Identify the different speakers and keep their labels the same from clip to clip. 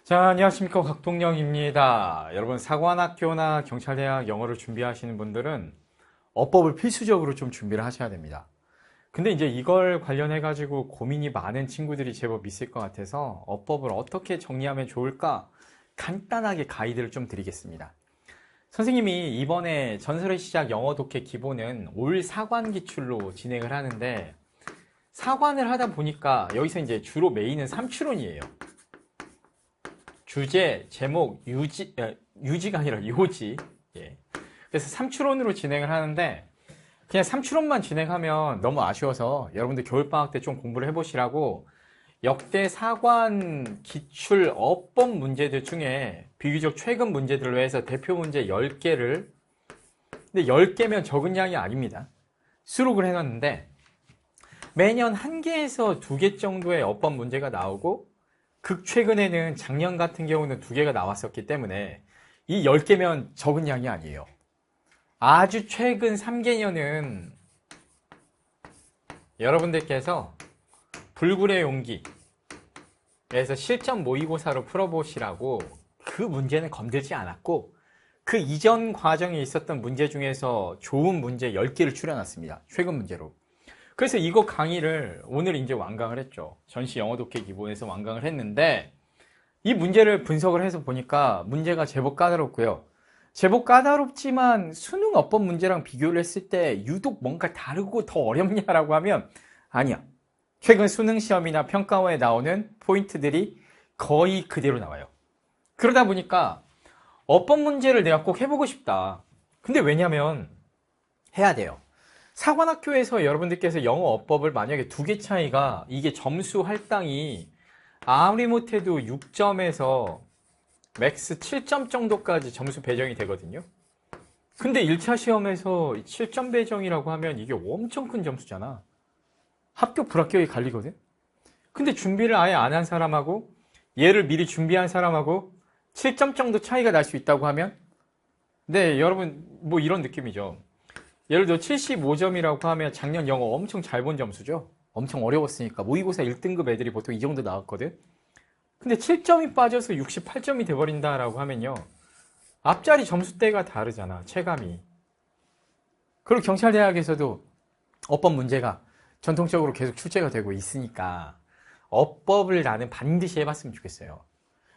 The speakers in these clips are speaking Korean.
Speaker 1: 자, 안녕하십니까. 곽동영입니다. 여러분, 사관학교나 경찰대학 영어를 준비하시는 분들은 어법을 필수적으로 좀 준비를 하셔야 됩니다. 근데 이제 이걸 관련해가지고 고민이 많은 친구들이 제법 있을 것 같아서 어법을 어떻게 정리하면 좋을까 간단하게 가이드를 좀 드리겠습니다. 선생님이 이번에 전설의 시작 영어 독해 기본은 올 사관 기출로 진행을 하는데 사관을 하다 보니까 여기서 이제 주로 메인은 삼추론이에요. 주제, 제목, 유지가 아니라 요지. 예. 그래서 3추론으로 진행을 하는데, 그냥 3추론만 진행하면 너무 아쉬워서 여러분들 겨울방학 때 좀 공부를 해보시라고 역대 사관 기출 어법 문제들 중에 비교적 최근 문제들로 해서 대표 문제 10개를, 근데 10개면 적은 양이 아닙니다. 수록을 해놨는데, 매년 1개에서 2개 정도의 어법 문제가 나오고, 극최근에는 작년 같은 경우는 2개가 나왔었기 때문에 이 10개면 적은 양이 아니에요. 아주 최근 3개년은 여러분들께서 불굴의 용기에서 실전 모의고사로 풀어보시라고 그 문제는 건들지 않았고 그 이전 과정에 있었던 문제 중에서 좋은 문제 10개를 추려놨습니다. 최근 문제로. 그래서 이거 강의를 오늘 이제 완강을 했죠. 전시 영어 독해 기본에서 완강을 했는데 이 문제를 분석을 해서 보니까 문제가 제법 까다롭고요. 제법 까다롭지만 수능 어법 문제랑 비교를 했을 때 유독 뭔가 다르고 더 어렵냐라고 하면 아니야. 최근 수능 시험이나 평가원에 나오는 포인트들이 거의 그대로 나와요. 그러다 보니까 어법 문제를 내가 꼭 해보고 싶다. 근데 왜냐면 해야 돼요. 사관학교에서 여러분들께서 영어 어법을 만약에 2개 차이가 이게 점수 할당이 아무리 못해도 6점에서 맥스 7점 정도까지 점수 배정이 되거든요. 근데 1차 시험에서 7점 배정이라고 하면 이게 엄청 큰 점수잖아. 합격 불합격이 갈리거든. 근데 준비를 아예 안 한 사람하고 얘를 미리 준비한 사람하고 7점 정도 차이가 날 수 있다고 하면 네, 여러분 뭐 이런 느낌이죠. 예를 들어 75점이라고 하면 작년 영어 엄청 잘 본 점수죠. 엄청 어려웠으니까 모의고사 1등급 애들이 보통 이 정도 나왔거든. 근데 7점이 빠져서 68점이 돼버린다라고 하면요. 앞자리 점수대가 다르잖아. 체감이. 그리고 경찰대학에서도 어법 문제가 전통적으로 계속 출제가 되고 있으니까 어법을 나는 반드시 해봤으면 좋겠어요.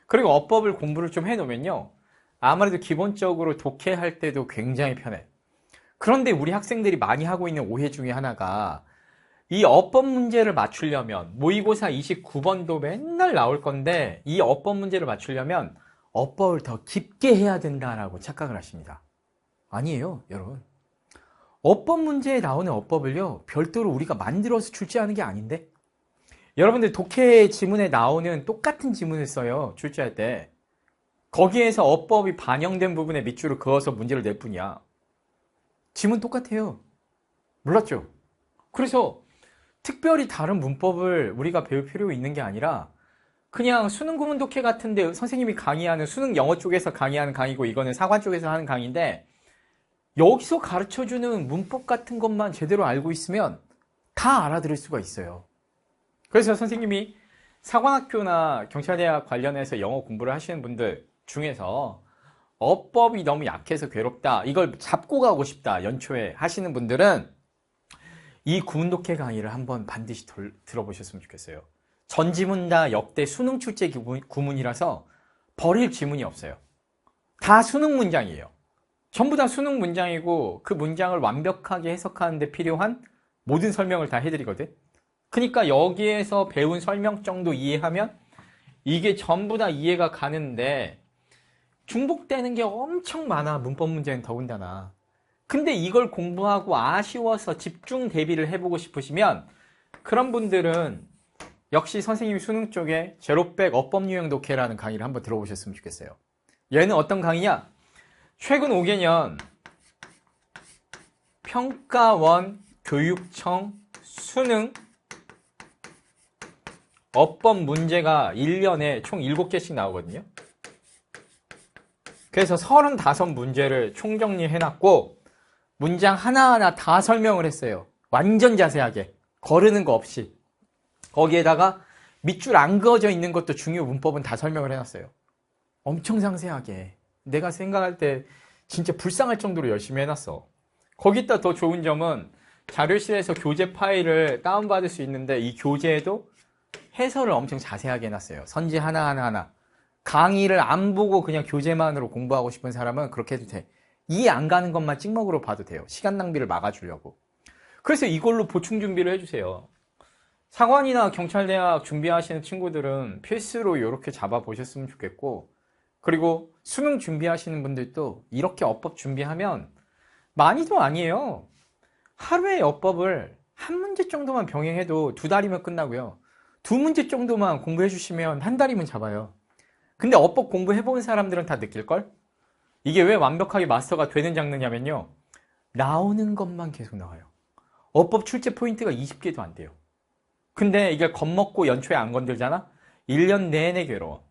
Speaker 1: 그리고 어법을 공부를 좀 해놓으면요. 아무래도 기본적으로 독해할 때도 굉장히 편해. 그런데 우리 학생들이 많이 하고 있는 오해 중에 하나가 이 어법 문제를 맞추려면 모의고사 29번도 맨날 나올 건데 이 어법 문제를 맞추려면 어법을 더 깊게 해야 된다라고 착각을 하십니다. 아니에요, 여러분. 어법 문제에 나오는 어법을요, 별도로 우리가 만들어서 출제하는 게 아닌데 여러분들 독해 지문에 나오는 똑같은 지문을 써요, 출제할 때. 거기에서 어법이 반영된 부분에 밑줄을 그어서 문제를 낼 뿐이야. 지문 똑같아요. 몰랐죠? 그래서 특별히 다른 문법을 우리가 배울 필요 있는 게 아니라 그냥 수능 구문 독해 같은데 선생님이 강의하는 수능 영어 쪽에서 강의하는 강의고 이거는 사관 쪽에서 하는 강의인데 여기서 가르쳐주는 문법 같은 것만 제대로 알고 있으면 다 알아들을 수가 있어요. 그래서 선생님이 사관학교나 경찰대학 관련해서 영어 공부를 하시는 분들 중에서 어법이 너무 약해서 괴롭다, 이걸 잡고 가고 싶다, 연초에 하시는 분들은 이 구문독해 강의를 한번 반드시 들어보셨으면 좋겠어요. 전 지문 다 역대 수능 출제 구문이라서 버릴 지문이 없어요. 다 수능 문장이에요. 전부 다 수능 문장이고 그 문장을 완벽하게 해석하는 데 필요한 모든 설명을 다 해드리거든. 그러니까 여기에서 배운 설명 정도 이해하면 이게 전부 다 이해가 가는데 중복되는 게 엄청 많아. 문법 문제는 더군다나. 근데 이걸 공부하고 아쉬워서 집중 대비를 해보고 싶으시면 그런 분들은 역시 선생님 수능 쪽에 제로백 어법 유형 독해라는 강의를 한번 들어보셨으면 좋겠어요. 얘는 어떤 강의냐? 최근 5개년 평가원 교육청 수능 어법 문제가 1년에 총 7개씩 나오거든요. 그래서 35문제를 총정리해놨고 문장 하나하나 다 설명을 했어요. 완전 자세하게. 거르는 거 없이. 거기에다가 밑줄 안 그어져 있는 것도 중요 문법은 다 설명을 해놨어요. 엄청 상세하게. 내가 생각할 때 진짜 불쌍할 정도로 열심히 해놨어. 거기다 더 좋은 점은 자료실에서 교재 파일을 다운받을 수 있는데 이 교재에도 해설을 엄청 자세하게 해놨어요. 선지 하나하나. 강의를 안 보고 그냥 교재만으로 공부하고 싶은 사람은 그렇게 해도 돼. 이해 안 가는 것만 찍먹으로 봐도 돼요. 시간 낭비를 막아주려고. 그래서 이걸로 보충 준비를 해주세요. 사관이나 경찰대학 준비하시는 친구들은 필수로 이렇게 잡아보셨으면 좋겠고, 그리고 수능 준비하시는 분들도 이렇게 어법 준비하면 많이도 아니에요. 하루에 어법을 한 문제 정도만 병행해도 2달이면 끝나고요. 2문제 정도만 공부해 주시면 한 달이면 잡아요. 근데 어법 공부해본 사람들은 다 느낄걸? 이게 왜 완벽하게 마스터가 되는 장르냐면요. 나오는 것만 계속 나와요. 어법 출제 포인트가 20개도 안 돼요. 근데 이게 겁먹고 연초에 안 건들잖아? 1년 내내 괴로워.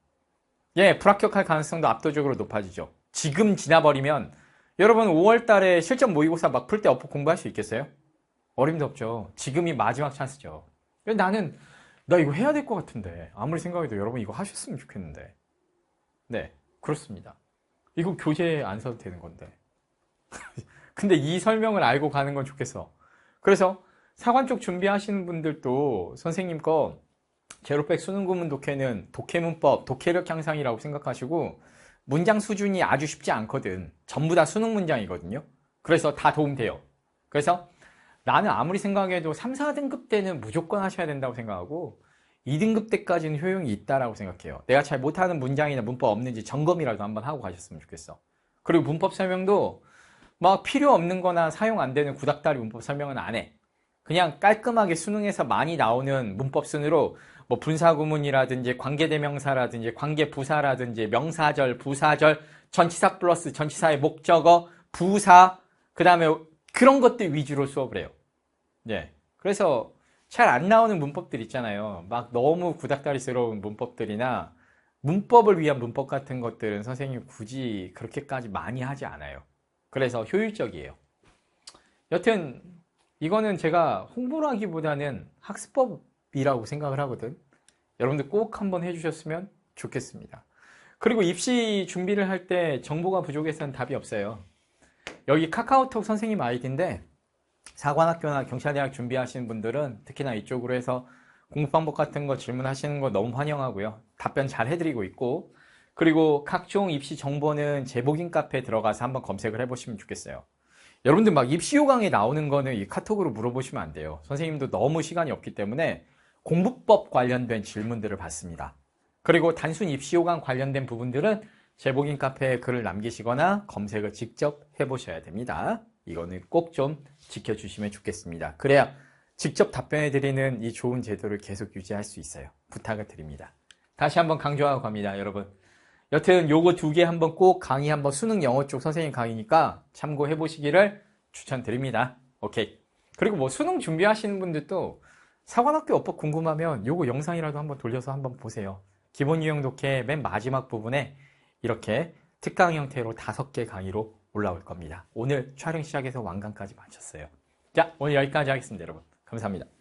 Speaker 1: 예, 불합격할 가능성도 압도적으로 높아지죠. 지금 지나버리면 여러분 5월 달에 실전 모의고사 막 풀 때 어법 공부할 수 있겠어요? 어림도 없죠. 지금이 마지막 찬스죠. 나는 나 이거 해야 될 것 같은데 아무리 생각해도 여러분 이거 하셨으면 좋겠는데. 네, 그렇습니다. 이거 교재에 안 써도 되는 건데. 근데 이 설명을 알고 가는 건 좋겠어. 그래서 사관 쪽 준비하시는 분들도 선생님 거 제로백 수능 구문 독해는 독해 문법, 독해력 향상이라고 생각하시고 문장 수준이 아주 쉽지 않거든. 전부 다 수능 문장이거든요. 그래서 다 도움돼요. 그래서 나는 아무리 생각해도 3, 4등급 때는 무조건 하셔야 된다고 생각하고 2등급 때까지는 효용이 있다라고 생각해요. 내가 잘 못하는 문장이나 문법 없는지 점검이라도 한번 하고 가셨으면 좋겠어. 그리고 문법 설명도 막 필요 없는 거나 사용 안 되는 구닥다리 문법 설명은 안 해. 그냥 깔끔하게 수능에서 많이 나오는 문법 순으로 뭐 분사구문이라든지 관계대명사라든지 관계부사라든지 명사절, 부사절, 전치사 플러스 전치사의 목적어, 부사, 그 다음에 그런 것들 위주로 수업을 해요. 네. 그래서 잘 안 나오는 문법들 있잖아요. 막 너무 구닥다리스러운 문법들이나 문법을 위한 문법 같은 것들은 선생님이 굳이 그렇게까지 많이 하지 않아요. 그래서 효율적이에요. 여튼 이거는 제가 홍보를 하기보다는 학습법이라고 생각을 하거든. 여러분들 꼭 한번 해주셨으면 좋겠습니다. 그리고 입시 준비를 할 때 정보가 부족해서는 답이 없어요. 여기 카카오톡 선생님 아이디인데 사관학교나 경찰대학 준비하시는 분들은 특히나 이쪽으로 해서 공부 방법 같은 거 질문하시는 거 너무 환영하고요. 답변 잘 해드리고 있고, 그리고 각종 입시 정보는 제복인 카페에 들어가서 한번 검색을 해보시면 좋겠어요. 여러분들 막 입시 요강에 나오는 거는 이 카톡으로 물어보시면 안 돼요. 선생님도 너무 시간이 없기 때문에 공부법 관련된 질문들을 받습니다. 그리고 단순 입시 요강 관련된 부분들은 제복인 카페에 글을 남기시거나 검색을 직접 해보셔야 됩니다. 이거는 꼭 좀 지켜주시면 좋겠습니다. 그래야 직접 답변해드리는 이 좋은 제도를 계속 유지할 수 있어요. 부탁을 드립니다. 다시 한번 강조하고 갑니다, 여러분. 여튼 요거 2개 한번 꼭 강의 한번 수능 영어 쪽 선생님 강의니까 참고해 보시기를 추천드립니다. 오케이. 그리고 뭐 수능 준비하시는 분들도 사관학교 어법 궁금하면 요거 영상이라도 한번 돌려서 한번 보세요. 기본 유형 독해 맨 마지막 부분에 이렇게 특강 형태로 5개 강의로 올라올 겁니다. 오늘 촬영 시작해서 완강까지 마쳤어요. 자, 오늘 여기까지 하겠습니다, 여러분. 감사합니다.